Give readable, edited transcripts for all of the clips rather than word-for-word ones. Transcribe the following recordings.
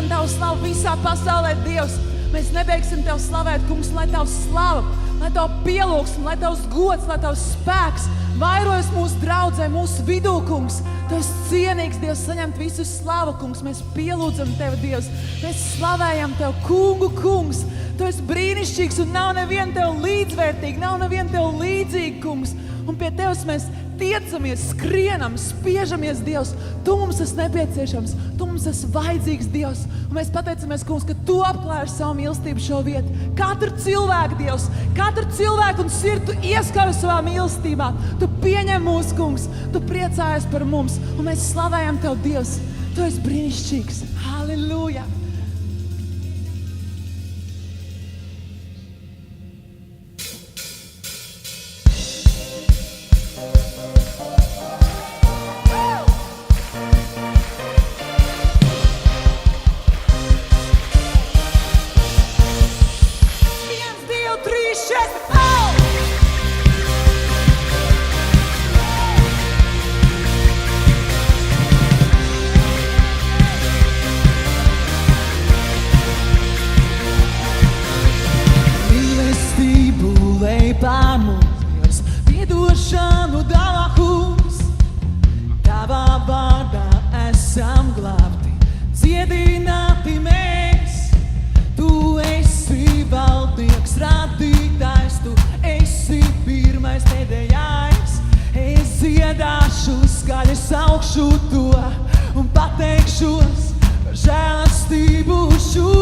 liekam Tavu slavu visā pasaulē, Dievs. Mēs nebeigsim Tev slavēt, kungs, lai Tavs slava, lai Tavu pielūgsme, lai Tavs gods, lai Tavs spēks vairojas mūsu draudzē, mūsu vidū, kungs. Tu esi cienīgs, Dievs, saņemt visu slavu, kungs. Mēs pielūdzam Tevi, Dievs. Mēs slavējam Tev, kungu, kungs. Tu esi brīnišķīgs un nav neviena Tev līdzvērtīga, nav neviena Tev līdzīga, kungs. Un pie Tevs mēs tiecamies, skrienam, spiežamies, Dievs. Tu mums esi nepieciešams, Tu mums esi vajadzīgs, Dievs. Un mēs pateicamies, kungs, ka Tu apklāji ar savu mīlestību šo vietu. Katru cilvēku, Dievs, katru cilvēku un sirdi Tu ieskavi savā mīlestībā. Tu pieņem mūsu, kungs, Tu priecājies par mums. Un mēs slavējam Tev, Dievs. Tu esi brīnišķīgs. Halleluja! Pār mums, Dievs, piedošanu dāvā, kungs. Tavā vārdā esam glābti, dziedināti mēs. Tu esi valdnieks, radītājs, Tu esi pirmais, pēdējais. Es dziedāšu, skaļi saukšu To un pateikšos par žēlastību šo.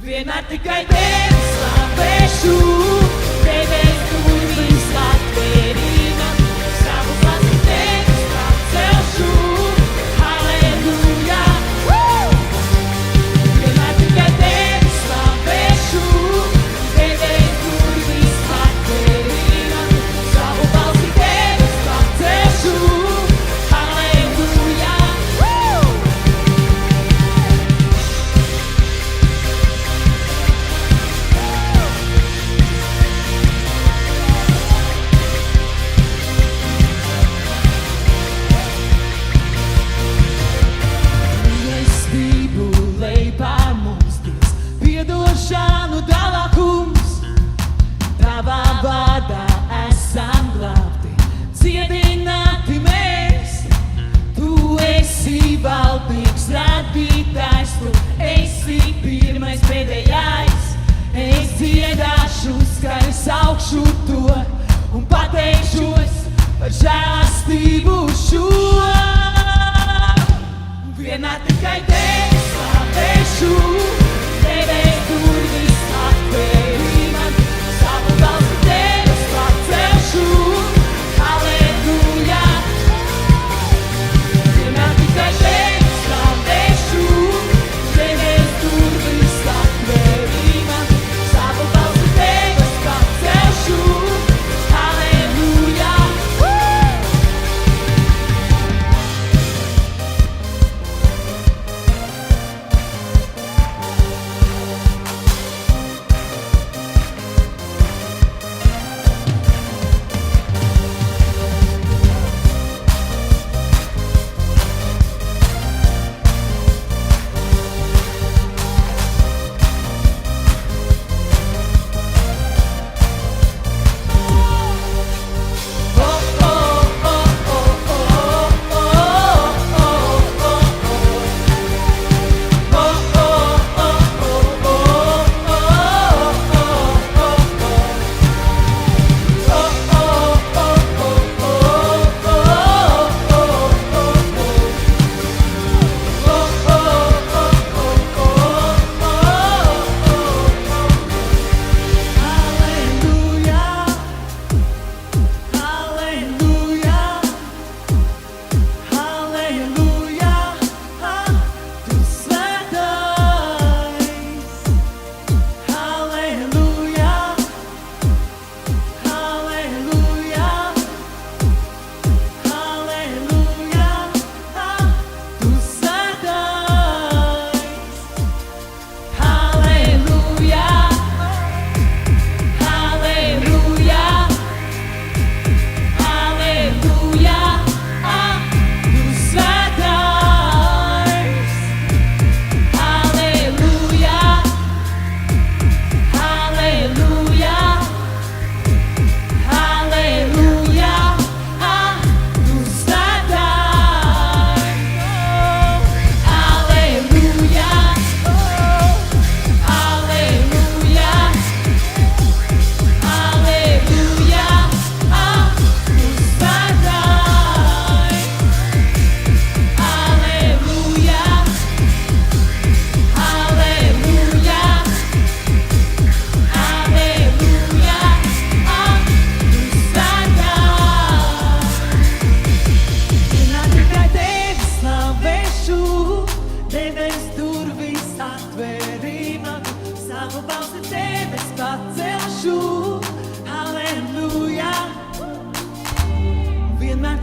Vienmēr tikai Tevi slavēšu, Tevis durvis atvērīna, savu balsi Tevis pacelšu, halleluja. Vienmēr tikai Tevi slavēšu, Tevis durvis atvērīna, savu balsi Tevis pacelšu, halleluja. Piedošanu dāvā, kungs. Tavā vārdā esam glābti, dziedināti mēs. Tu esi valdnieks, radītājs, Tu esi pirmais, pēdējais. Es dziedāšu, skaļi saukšu To un pateikšos par žēlastību šo. Vienmēr tikai Tevi slavēšu, Tevis durvis atvērīna, savu balsi Tevis pacelšu, halleluja. Vienmēr tikai Tevi slavēšu, Tevis durvis atvērīna, savu balsi Tevis pacelšu, halleluja.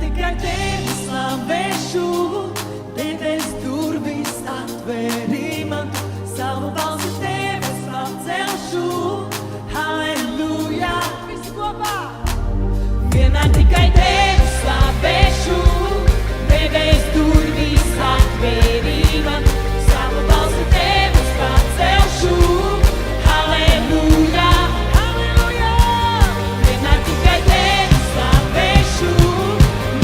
tikai tevi slavēšu, debes durvis atvēri man, savu balsi tevi es pacelšu. Halleluja! Visi kopā! Vienmēr tikai tevi slavēšu, debes durvis atvēri man, savu balsi tevi es pacelšu. Halleluja! Halleluja! Vienmēr tikai tevi slavēšu,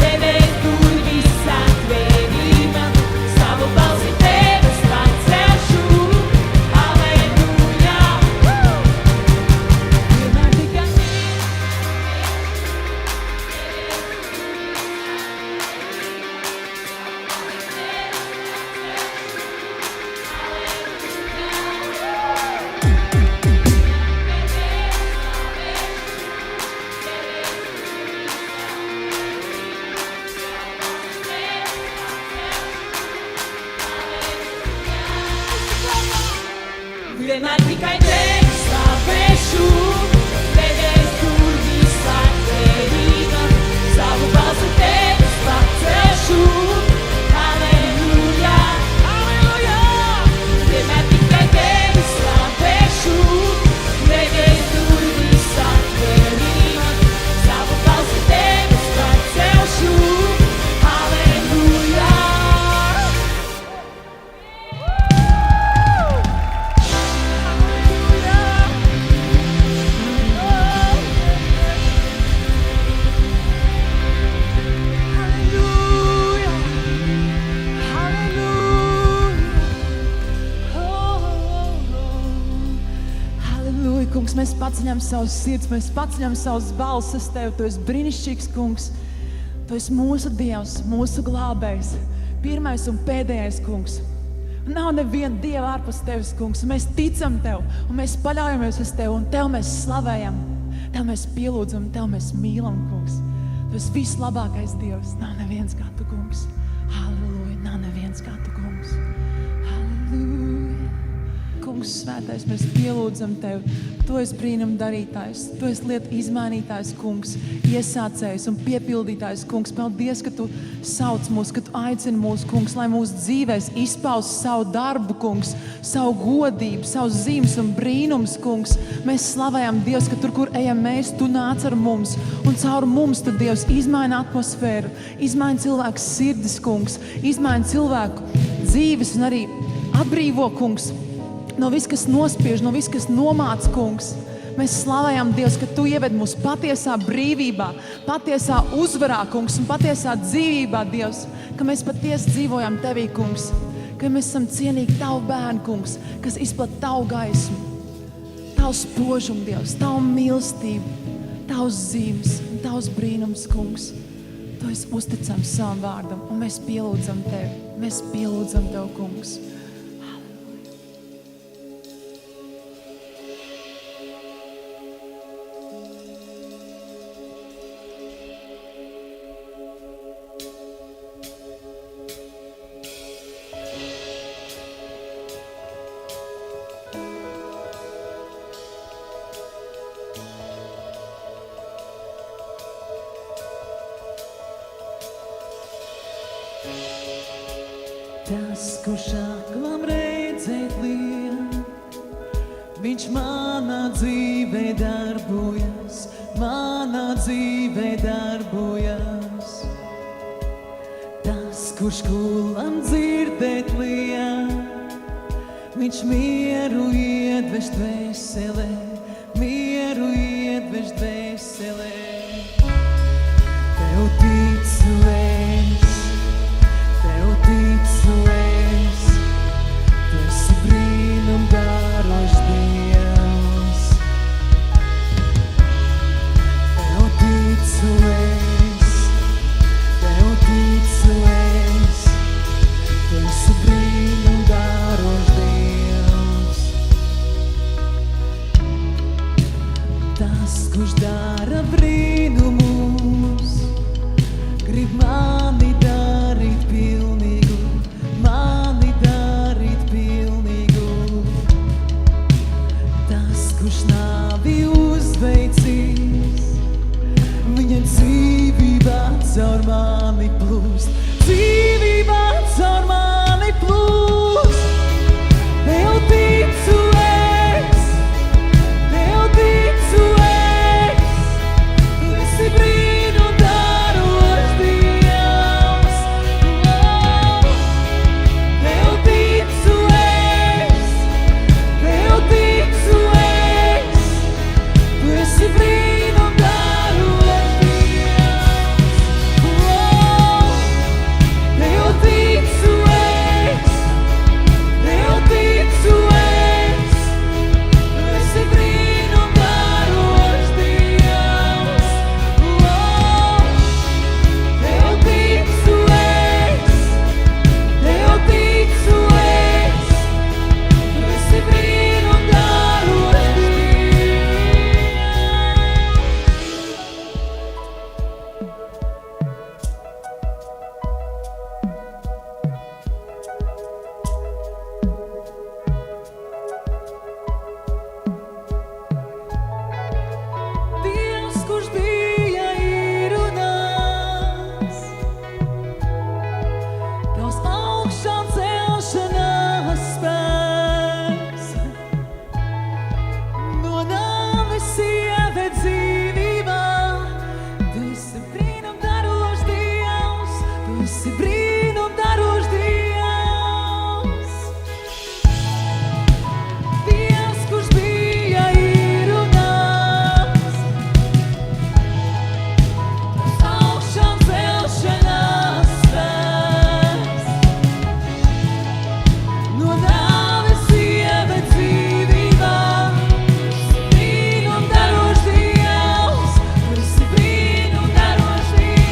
debes durvis atvēri man, savu balsi tevi es pacelšu. Halleluja! Vienmēr tikai vienmēr tikai tevi slavēšu, debes durvis atvēri man, savu balsi tevi es pacelšu. Halleluja! Halleluja! Vienmēr tikai tevi slavēšu, debes durvis atvēri man, savu balsi tevi es pacelšu. Halleluja! Halleluja! Halleluja, kungs, mēs paceļam savus sirds, mēs paceļam savus balsis tev. Tu esi brīnišķīgs, kungs. Tu esi mūsu Dievs, mūsu glābējs, pirmais un pēdējais, kungs. Nav neviena Dieva ārpus tevis, kungs. Mēs ticam tev, un mēs paļaujamies uz tev, un tev mēs slavējam, tev mēs pielūdzam, tev mēs mīlam, kungs. Tu esi vislabākais Dievs. Nav neviens kā tu, kungs. Halleluja, nav neviens kā tu, kungs. Halleluja. Kungs svētais, mēs pielūdzam tevi. Tu esi brīnum darītājs, tu esi lietu izmainītājs, kungs, iesācējs un piepildītājs, kungs. Paldies, ka tu sauc mūs, ka tu aicini mūs, kungs, lai mūsu dzīvēs izpaust savu darbu, kungs, savu godību, savu zīmes un brīnums, kungs. Mēs slavējam, Dievs, ka tur, kur ejam mēs, tu nāc ar mums, un caur mums tu, Dievs, izmaini atmosfēru, izmaini cilvēku sirdis, kungs, izmaini cilvēku dzīves un arī atbrīvo, kungs, no viss, kas nospiež, no viss, kas nomāc, kungs. Mēs slavējam, Dievs, ka tu ieved mūs patiesā brīvībā, patiesā uzvarā, kungs, un patiesā dzīvībā, Dievs, ka mēs patiesi dzīvojam tevī, kungs, ka mēs esam cienīgi tavu bērnu, kungs, kas izplat tavu gaismu, tavu spožumu, Dievs, tavu mīlestību, tavus zīmes un tavus brīnums, kungs. Tu esi uzticams savam vārdam, un mēs pielūdzam tevi. Mēs pielūdzam tev, kungs. Tas, kurš aklam redzēt lien, viņš manā dzīvē darbojas, manā dzīvē darbojas. Tas, kurš kulam dzirdēt lien, viņš mieru iedvež dvēselē, mieru iedvež dvēselē. Tev ticu es, tev ticu es, tu esi brīnum darošs Dievs. Tev ticu es, tev ticu es, tu esi brīnum darošs Dievs. Tas, kurš dara brīnumus, esi brīnum darošs Dievs. Dievs, kurš bija, ir un nāks. Tavs augšām celšanās spēks. No nāves ieved dzīvībā. Brīnum darošs Dievs, tu esi brīnum darošs Dievs.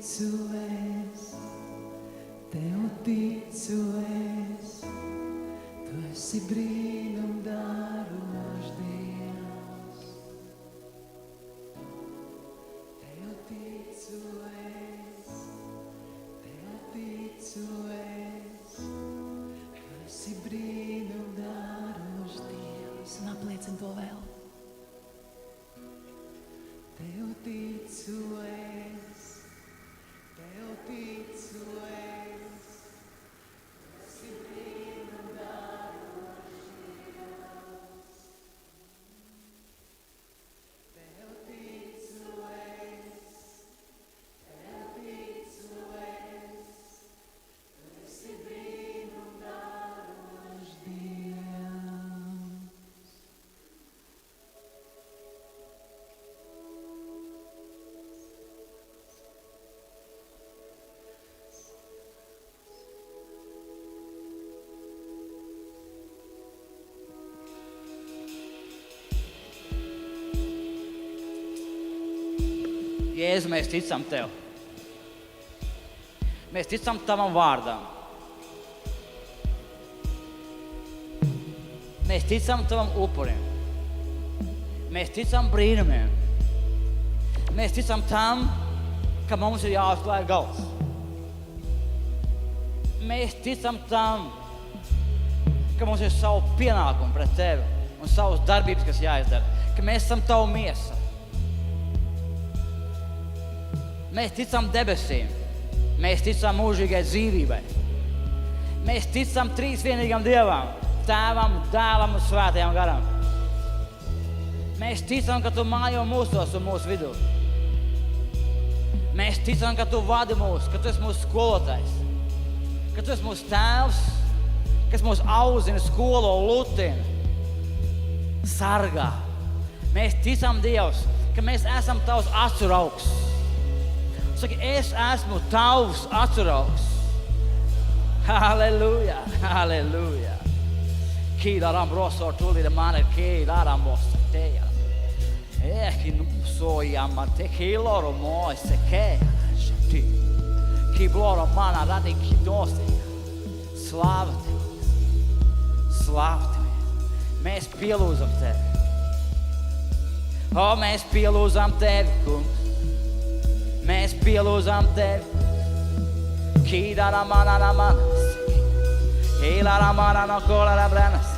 ticu es, tev ticu es, tu esi brīnumdarošs Dievs. Tev ticu es, tev ticu es, tu esi brīnumdarošs Dievs. Un apliecini to vēl. Tev ticu es, tev ticu es, tu esi brīnumdarošs Dievs. Tev ticu es, tev ticu es, tu esi brīnumdarošs Dievs. Jēzu, mēs ticam Tev. Mēs ticam Tavam vārdam. Mēs ticam Tavam upurim. Mēs ticam brīnumiem. Mēs ticam tam, ka mums ir jāuzklāj galds. Mēs ticam tam, ka mums ir savu pienākumu pret Tevi un savas darbības, kas jāizdara. Ka mēs esam Tavu miesa. Mēs ticam debesīm, mēs ticam mūžīgai dzīvībai. Mēs ticam trīsvienīgam Dievam, Tēvam, Dēlam un Svētajam garam. Mēs ticam, ka Tu mājo mūsos un mūsu vidū. Mēs ticam, ka Tu vadi mūs, ka Tu esi mūsu skolotājs, ka Tu esi mūsu tēvs, kas mūs audzina, skolo, lutina, sargā. Mēs ticam, Dievs, ka mēs esam Tavs atsaraugs. Saki, es esmu Tavs atsaraugs. Halleluja, halleluja. Kīdaram rosor tulida mane kīdaram mosateja. Eki nusojama te kīloro moise keja. Šati. Kībloro mana radi kīdoseja. Slāva Tev. Slāva Tev. Mēs pielūdzam Tevi. O, mēs pielūdzam Tevi, kungs. Mēs pielūdzam Tevi. Kīdara manana manas. Kīdara manana kolera brenas.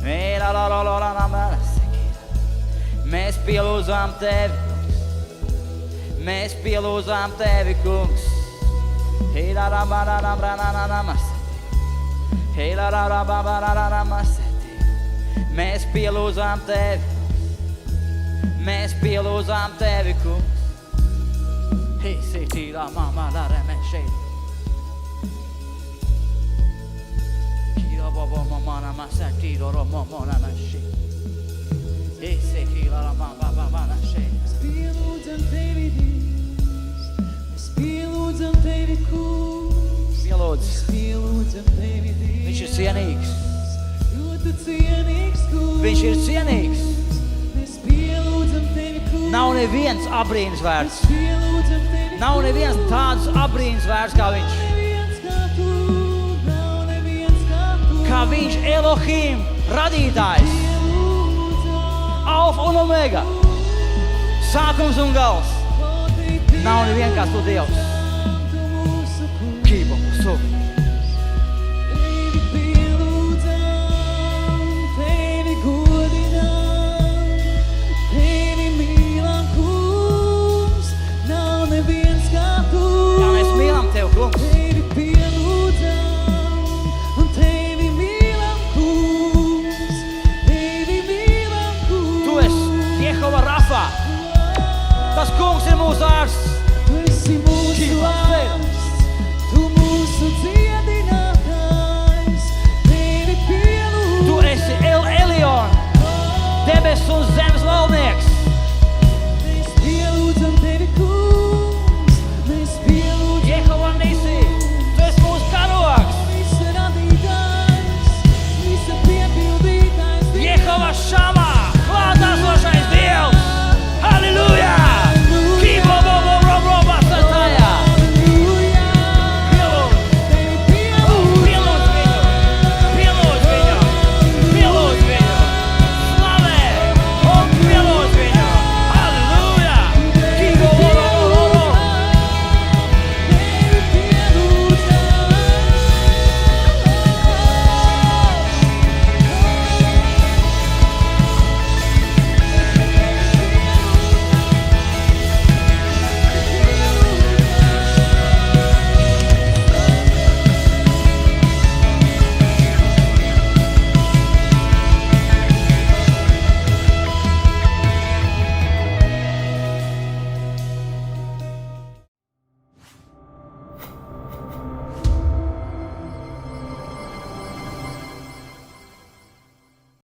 Mīra lorolorana manas. Mēs pielūdzam Tevi, kungs. Mēs pielūdzam Tevi, kungs. Kīdara manana branana namas. Kīdara rababarana namas. Mēs pielūdzam Tevi. Mēs pielūdzam Tevi, kungs. Hei, sētīrā mamā lārēmē šeit. Kīrā baba mamā namā sētīrā ro mamā namā šeit. Hei, sētīrā mamā namā šeit. Mēs pielūdzam Tevi, Dievs, mēs pielūdzam Tevi, kungs. Pielūdz. Mēs pielūdzam Tevi, Dievs. Viņš ir cienīgs. Jo Tu cienīgs, kungs. Viņš ir cienīgs. Mēs pielūdzam Tevi, kungs. Nav neviens abrīnas vērts. Mēs pielūdzam Tevi, Nav neviens tāds abrīnas vērts kā viņš. nav neviens kā Tu. Kā viņš Elohim, radītājs. Alfa un Omega. Sākums un gals. Nav neviens kā Tu, Dievs. Kīpa mūsu. Tevi pielūdzam, Tevi godinām, Tevi mīlam, kungs, nav neviens kā Tu. Kā mēs mīlam Tev, kungs.